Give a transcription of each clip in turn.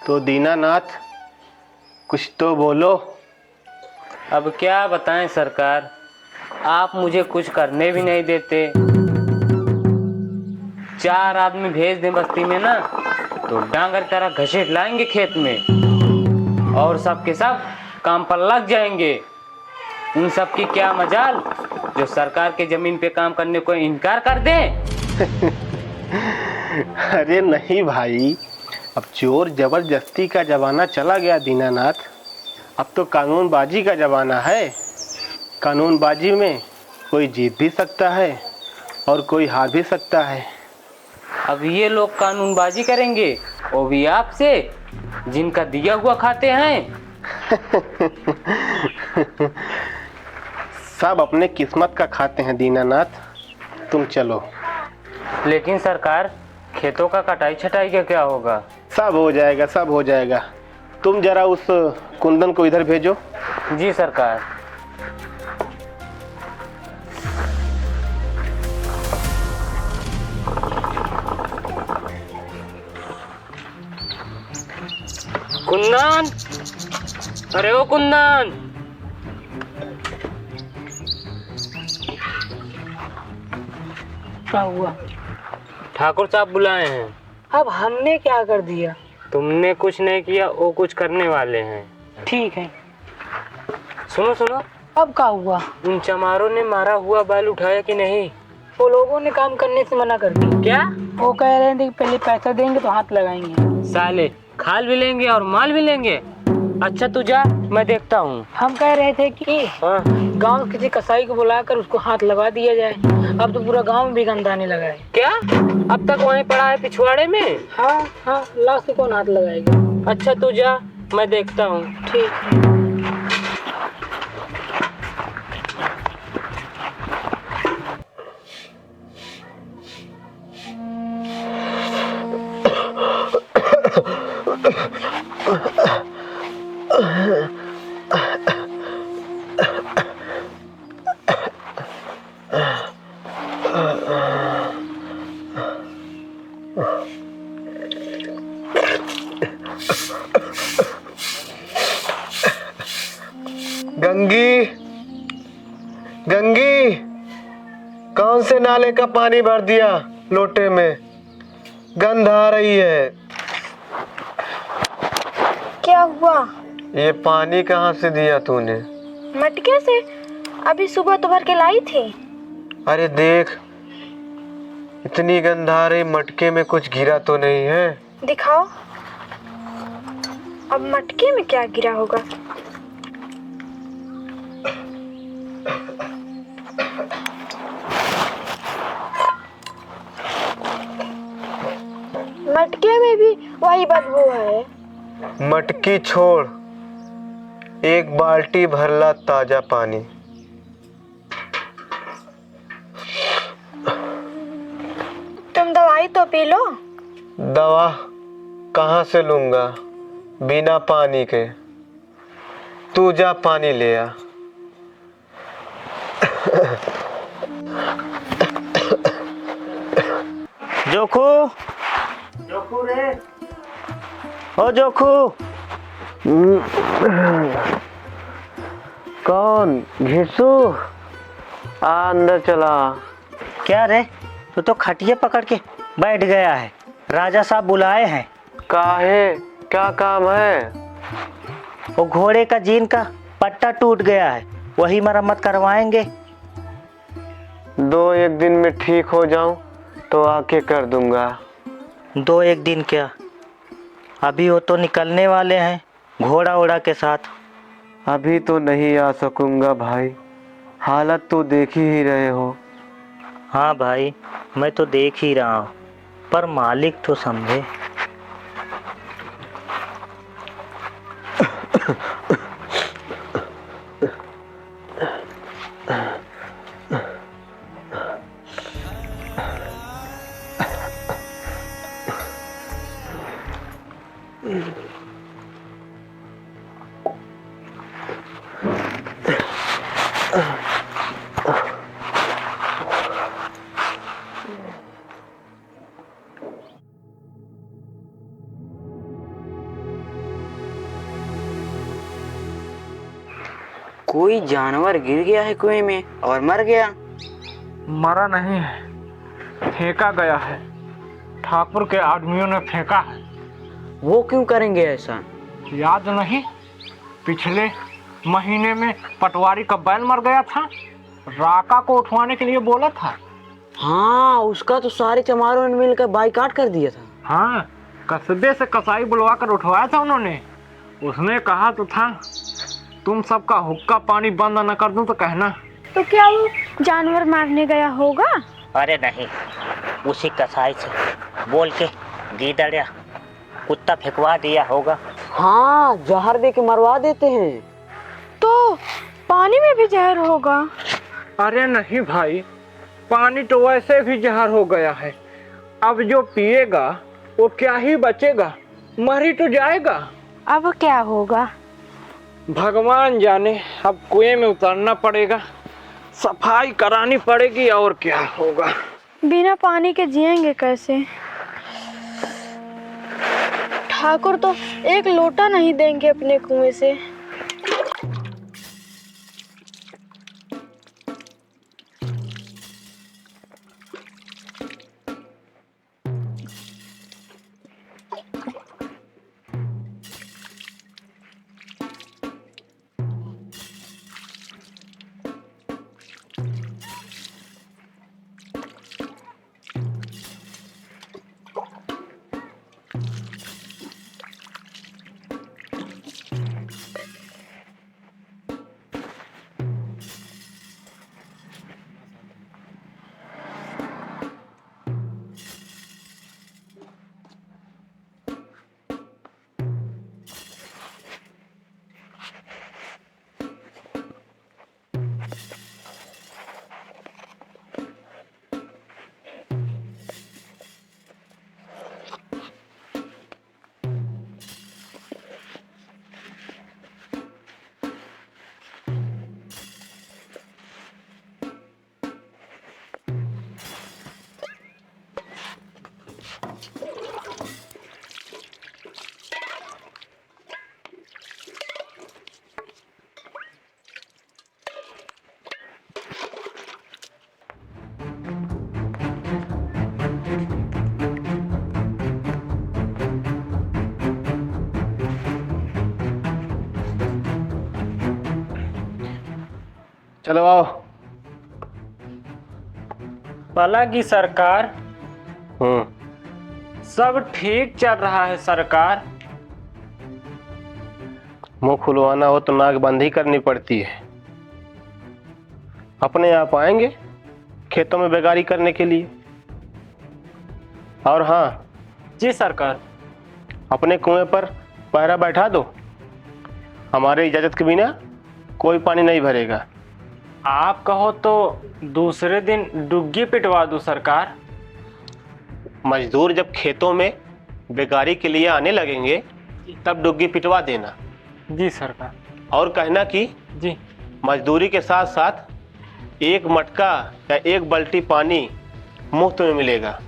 तो दीनानाथ, कुछ तो बोलो। अब क्या बताएं सरकार, आप मुझे कुछ करने भी नहीं देते। 4 आदमी भेज दें बस्ती में ना, तो डांगर तरह घसीट लाएंगे खेत में और सब के सब काम पर लग जाएंगे। उन सब की क्या मजाल जो सरकार के जमीन पे काम करने को इनकार कर दें। अरे नहीं भाई, अब चोर जबरदस्ती का जमाना चला गया दीनानाथ। अब तो कानूनबाजी का जमाना है। कानूनबाजी में कोई जीत भी सकता है और कोई हार भी सकता है। अब ये लोग कानूनबाजी करेंगे, वो भी आपसे, जिनका दिया हुआ खाते हैं। सब अपने किस्मत का खाते हैं दीनानाथ। तुम चलो। लेकिन सरकार, खेतों का कटाई छटाई का क्या होगा? सब हो जाएगा, सब हो जाएगा। तुम जरा उस कुंदन को इधर भेजो। जी सरकार। कुंदन, अरे ओ कुंदन। क्या हुआ? ठाकुर साहब बुलाए हैं। अब हमने क्या कर दिया? तुमने कुछ नहीं किया, वो कुछ करने वाले हैं। ठीक है। सुनो सुनो, अब क्या हुआ? उन चमारों ने मारा हुआ बाल उठाया कि नहीं? वो लोगों ने काम करने से मना कर दिया। क्या? वो कह रहे थे कि पहले पैसा देंगे तो हाथ लगाएंगे। साले खाल भी लेंगे और माल भी लेंगे। अच्छा तू जा, मैं देखता हूँ। हम कह रहे थे कि हाँ, गांव किसी कसाई को बुलाकर उसको हाथ लगा दिया जाए। अब तो पूरा गांव में भी गंदा आने लगा है। क्या अब तक वहीं पड़ा है पिछवाड़े में? हाँ हाँ, लाश से कौन हाथ लगाएगा? अच्छा तू जा, मैं देखता हूँ। ठीक है। गंगी, गंगी, कौन से नाले का पानी भर दिया लोटे में? गंध आ रही है। क्या हुआ? ये पानी कहाँ से दिया तूने? मटके से, अभी सुबह तो भर के लाई थी। अरे देख, इतनी गंध आ रही, मटके में कुछ गिरा तो नहीं है? दिखाओ। अब मटके में क्या गिरा होगा? मटके में भी वही बदबू है। मटकी छोड़, एक बाल्टी भरला ताजा पानी। तुम दवाई तो पी लो। दवा कहाँ से लूंगा बिना पानी के? तू जा पानी ले आ। जोखू, जोखू रे, ओ जोखू। कौन? घिसू, आ अंदर चला। क्या रे, तू तो खटिया पकड़ के बैठ गया है। राजा साहब बुलाए हैं। काहे? क्या काम है? वो घोड़े का जीन का पट्टा टूट गया है, वही मरम्मत करवाएंगे। 2-1 दिन में ठीक हो जाऊं तो आके कर दूंगा। 2-1 दिन क्या, अभी वो तो निकलने वाले हैं घोड़ा ओड़ा के साथ। अभी तो नहीं आ सकूंगा भाई, हालत तो देख ही रहे हो। हाँ भाई, मैं तो देख ही रहा हूँ, पर मालिक तो समझे। कोई जानवर गिर गया है कुएं में और मर गया। मरा नहीं है, फेंका गया है। ठाकुर के आदमियों ने फेंका है। वो क्यों करेंगे ऐसा? याद नहीं, पिछले महीने में पटवारी का बैल मर गया था, राका को उठवाने के लिए बोला था। हाँ, उसका तो सारे चमारों ने मिलकर बाइकाट कर दिया था। हाँ, कस्बे से कसाई बुलवा कर उठवाया था उन्होंने। उसने कहा तो था, तुम सबका हुक्का पानी बंद न कर दूं तो कहना। तो क्या वो जानवर मारने गया होगा? अरे नहीं, उसी कसाई से बोल के गीदड़ या कुत्ता फेंकवा दिया होगा। हाँ, जहर दे के मरवा देते हैं। तो पानी में भी जहर होगा? अरे नहीं भाई, पानी तो वैसे भी जहर हो गया है। अब जो पिएगा वो क्या ही बचेगा, मर ही तो जाएगा। अब क्या होगा? भगवान जाने। अब कुएं में उतरना पड़ेगा, सफाई करानी पड़ेगी, और क्या होगा। बिना पानी के जिएंगे कैसे? ठाकुर तो एक लोटा नहीं देंगे अपने कुएं से। चलो आओ। भला की सरकार, सब ठीक चल रहा है सरकार। मुंह खुलवाना हो तो नाकबंदी करनी पड़ती है। अपने आप आएंगे खेतों में बेगारी करने के लिए। और हाँ, जी सरकार। अपने कुएं पर पहरा बैठा दो। हमारे इजाजत के बिना कोई पानी नहीं भरेगा। आप कहो तो दूसरे दिन डुग्गी पिटवा दूं सरकार। मजदूर जब खेतों में बेगारी के लिए आने लगेंगे तब डुग्गी पिटवा देना। जी सरकार। और कहना कि जी, मजदूरी के साथ साथ एक मटका या एक बाल्टी पानी मुफ्त में मिलेगा।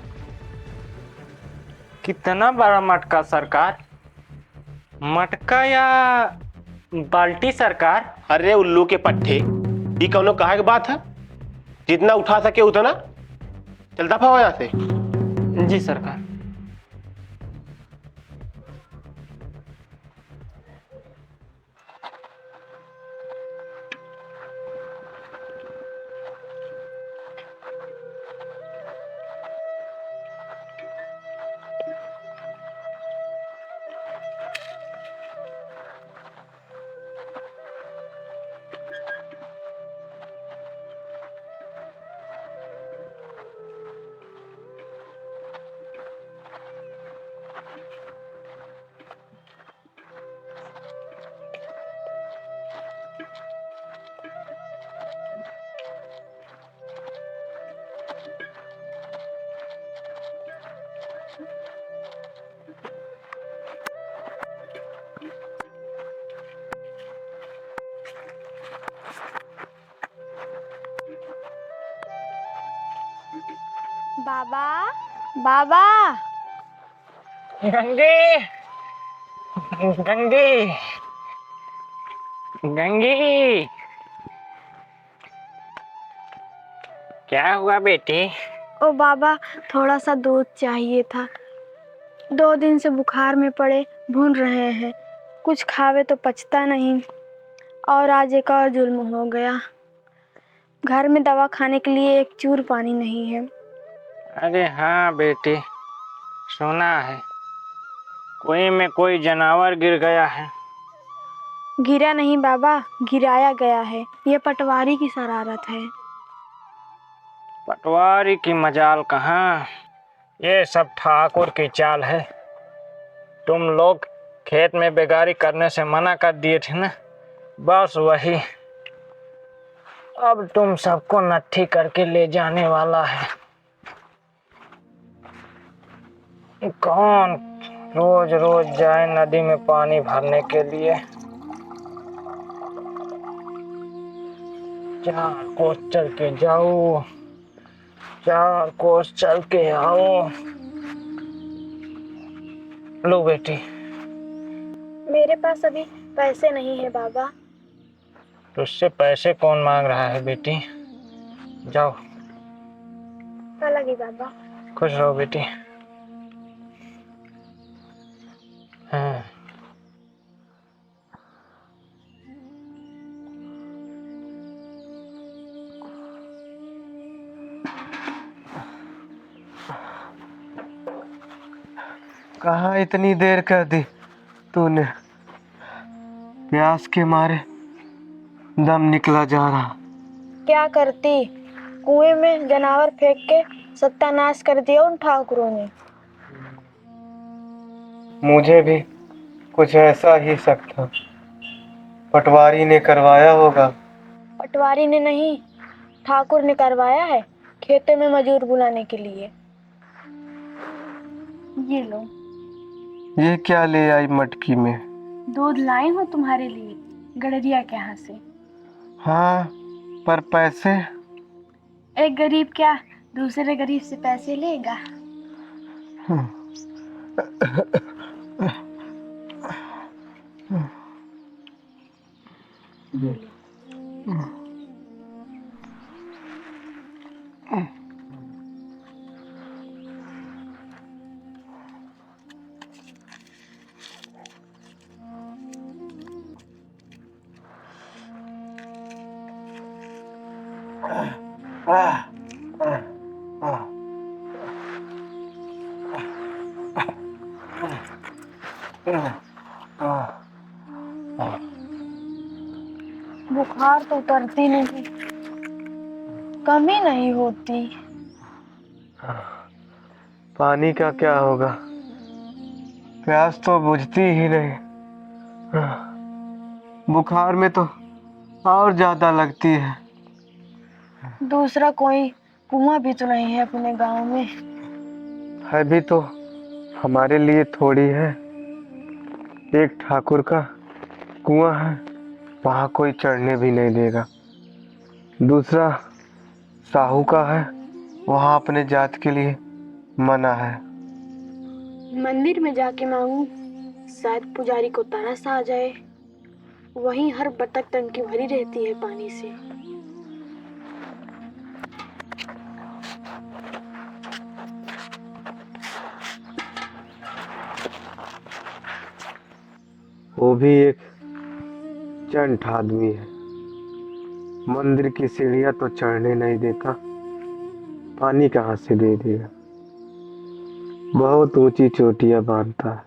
कितना बड़ा मटका सरकार? मटका या बाल्टी सरकार? अरे उल्लू के पट्टे, ये कौनो कहा की बात है? जितना उठा सके उतना। चल दफा हो यहाँ से। जी सरकार। बाबा, बाबा, गंगे, गंगे, गंगे, क्या हुआ बेटी? ओ बाबा, थोड़ा सा दूध चाहिए था। 2 दिन से बुखार में पड़े भून रहे हैं, कुछ खावे तो पचता नहीं। और आज एक और जुल्म हो गया, घर में दवा खाने के लिए एक चूर पानी नहीं है। अरे हाँ बेटी, सुना है कुएं में कोई जानवर गिर गया है। गिरा नहीं बाबा, गिराया गया है। ये पटवारी की शरारत है। पटवारी की मजाल कहाँ, ये सब ठाकुर की चाल है। तुम लोग खेत में बेगारी करने से मना कर दिए थे ना, बस वही अब तुम सबको नट्ठी करके ले जाने वाला है। कौन रोज रोज जाए नदी में पानी भरने के लिए? 4 कोस चल के जाओ, 4 कोस चल के आओ। लो बेटी। मेरे पास अभी पैसे नहीं है बाबा। तुझसे पैसे कौन मांग रहा है बेटी? जाओ। लगी बाबा। खुश रहो बेटी। हाँ। कहाँ इतनी देर कर दी तूने? प्यास के मारे दम निकला जा रहा। क्या करती, कुएं में जानवर फेंक के सत्यानाश कर दिया उन ठाकुरों ने। मुझे भी कुछ ऐसा ही शक था, पटवारी ने करवाया होगा। पटवारी ने नहीं, ठाकुर ने करवाया है, खेतों में मजूर बुलाने के लिए। ये लो। ये क्या ले आई मटकी में? दूध लाई हूँ तुम्हारे लिए, गड़रिया के यहाँ से। हाँ, पर पैसे? एक गरीब क्या दूसरे गरीब से पैसे लेगा? बुखार तो उतरती नहीं, कमी नहीं होती। पानी का क्या होगा, प्यास तो बुझती ही नहीं। बुखार में तो और ज्यादा लगती है। दूसरा कोई कुआं भी तो नहीं है अपने गांव में। है भी तो हमारे लिए थोड़ी है। एक ठाकुर का कुआं है, वहां कोई चढ़ने भी नहीं देगा। दूसरा साहू का है, वहां अपने जात के लिए मना है। मंदिर में जाके मांगू, शायद पुजारी को तरस आ जाए। वहीं हर बतख टंकी भरी रहती है पानी से। वो भी एक चंट आदमी है, मंदिर की सीढ़ियां तो चढ़ने नहीं देता, पानी कहाँ से दे देगा। बहुत ऊंची चोटियां बांधता है।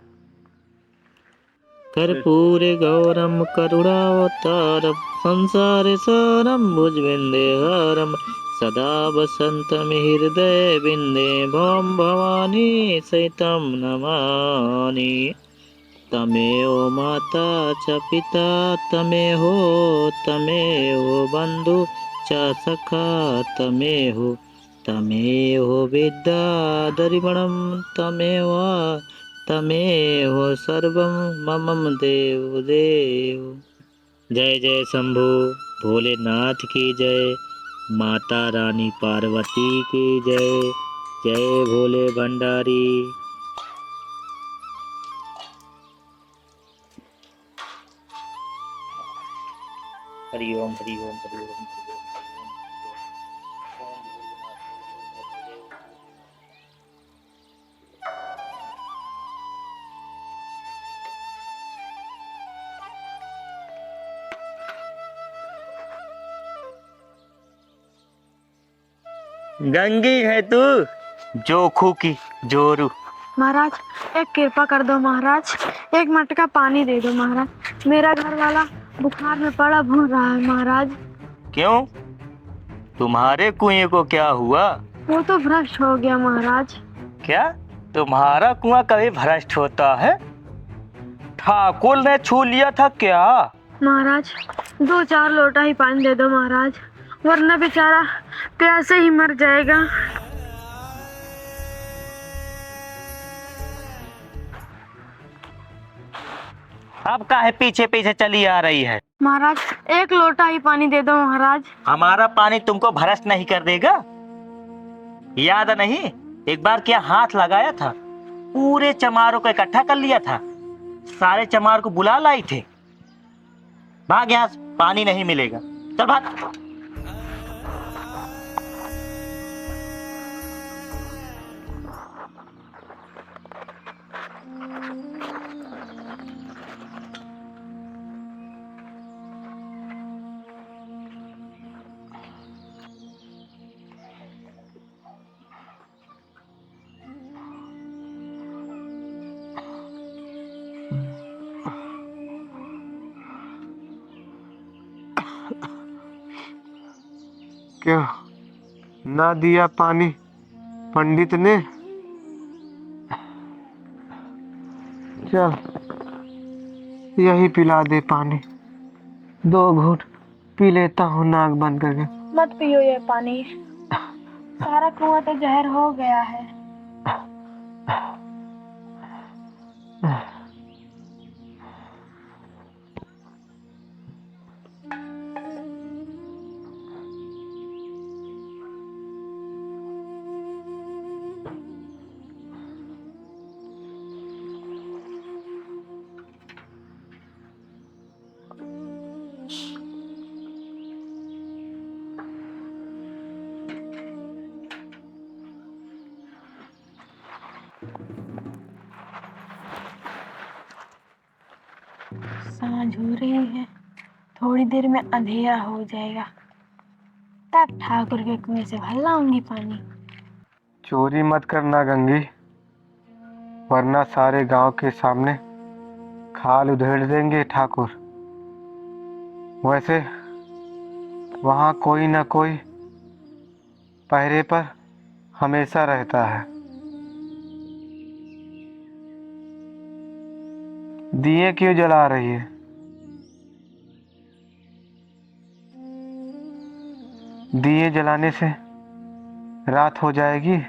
कर्पूरे गौरम करुणावतारम संसारे सारम भुजविंदेहारम सदा वसंतम हृदय बिंदे भवम भवानी सहितम नमानि। तमेव माता च पिता तमेव बंधु च सखा तमेव विद्या दरिवणम तमेव सर्वं मम देव देव। जय जय शंभु भोलेनाथ की जय, माता रानी पार्वती की जय। जय भोले भंडारी। हरि ओम हरि ओम हरि ओम हरि ओम हरि ओम। गंगी है तू, जोखू की जोरू। महाराज एक कृपा कर दो महाराज, एक मटका पानी दे दो महाराज, मेरा घर वाला बुखार में पड़ा भून रहा है महाराज। क्यों, तुम्हारे कुएं को क्या हुआ? वो तो भ्रष्ट हो गया महाराज। क्या तुम्हारा कुआं कभी भ्रष्ट होता है? ठाकुर ने छू लिया था क्या? महाराज 2-4 लोटा ही पानी दे दो महाराज, वरना बेचारा प्यासे ही मर जाएगा। अब काहे पीछे पीछे चली आ रही है? महाराज 1 लोटा ही पानी दे दो महाराज। हमारा पानी तुमको भ्रष्ट नहीं कर देगा? याद नहीं, एक बार क्या हाथ लगाया था, पूरे चमारों को इकट्ठा कर लिया था, सारे चमार को बुला लाई थे। भाग यहाँ से, पानी नहीं मिलेगा, चल भाग। क्या ना दिया पानी पंडित ने? चल यही पिला दे पानी, 2 घूंट पी लेता हूँ नाक बंद करके। मत पियो ये पानी, सारा कुआं तो जहर हो गया है। सांझ हो रही है, थोड़ी देर में अंधेरा हो जाएगा, तब ठाकुर के कुएं से भर लाऊंगी पानी। चोरी मत करना गंगी, वरना सारे गांव के सामने खाल उधेड़ देंगे ठाकुर। वैसे वहां कोई ना कोई पहरे पर हमेशा रहता है। दिए क्यों जला रही है? दिए जलाने से रात हो जाएगी।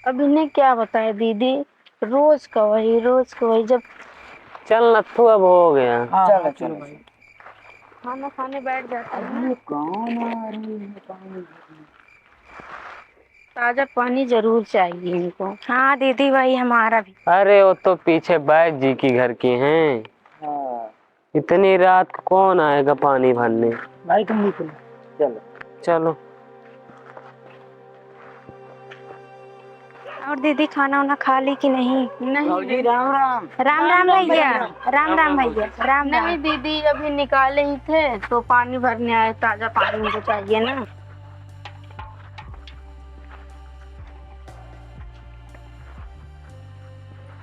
अब इन्हें क्या बताए दीदी, रोज का वही जब चल नत्थू, अब हो गया। चलो चलो भाई। खाना खाने बैठ जाते हैं। ताजा पानी जरूर चाहिए इनको। हाँ दीदी वही हमारा भी। अरे वो तो पीछे बैद जी की घर की हैं। इतनी रात को कौन आएगा पानी भरने? भाई तुम निकलो, चलो। चलो। और दीदी खाना वाना खा ली कि नहीं? भाऊजी राम राम। राम राम भैया, राम राम भैया, राम नहीं राम। दीदी, अभी निकाले ही थे तो पानी भरने आए, ताजा पानी मुझे चाहिए ना।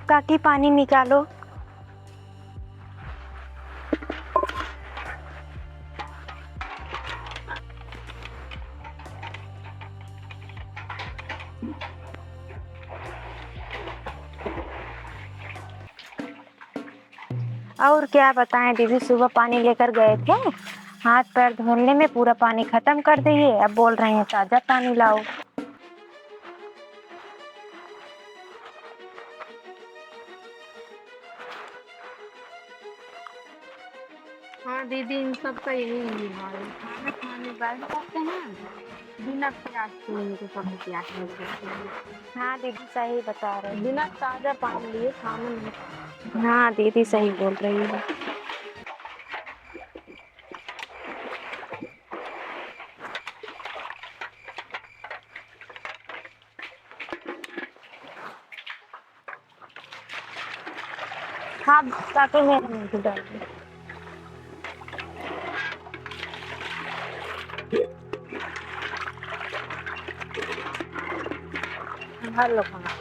काकी पानी निकालो। और क्या बताएं दीदी, सुबह पानी लेकर गए थे, हाथ पैर धोने में पूरा पानी खत्म कर दिए। अब बोल रहे हैं ताजा पानी लाओ। हाँ दीदी, इन सब का यही हाल है। खाना खाने बैठ जाते हैं, बिना प्याज के इनको सब प्यास लग जाती है। हाँ दीदी सही बता रहे बिना ताजा पानी लिए खाना नहीं खाते। हैं। हाँ दीदी सही बोल रही है। हाँ ताकि मेरे मुंह में डाल दो। हर लोग खाना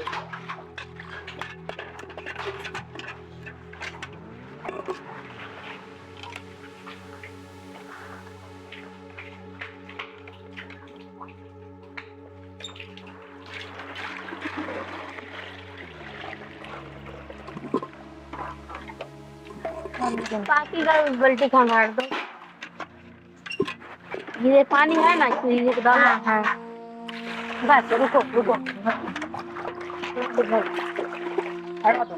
बाकी का बल्टी खा मार दो। ये पानी है ना, इसमें ये डाल। हाँ हाँ बस रुको रुको। हटा दो।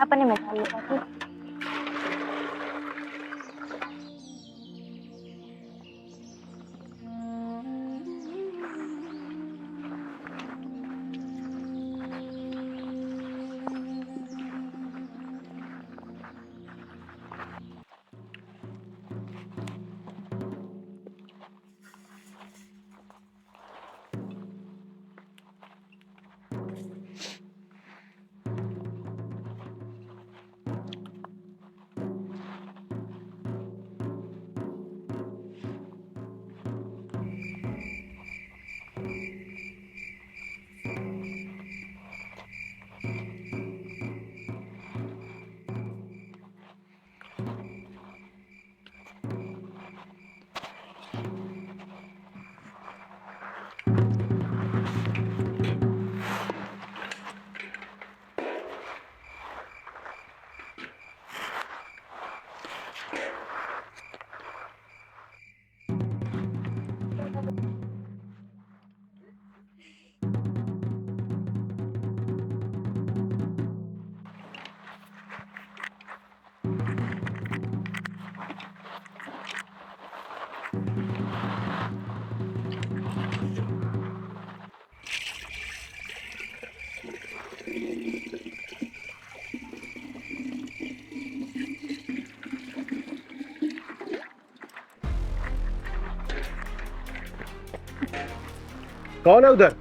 अपने में डाल लो। कौन है उधर?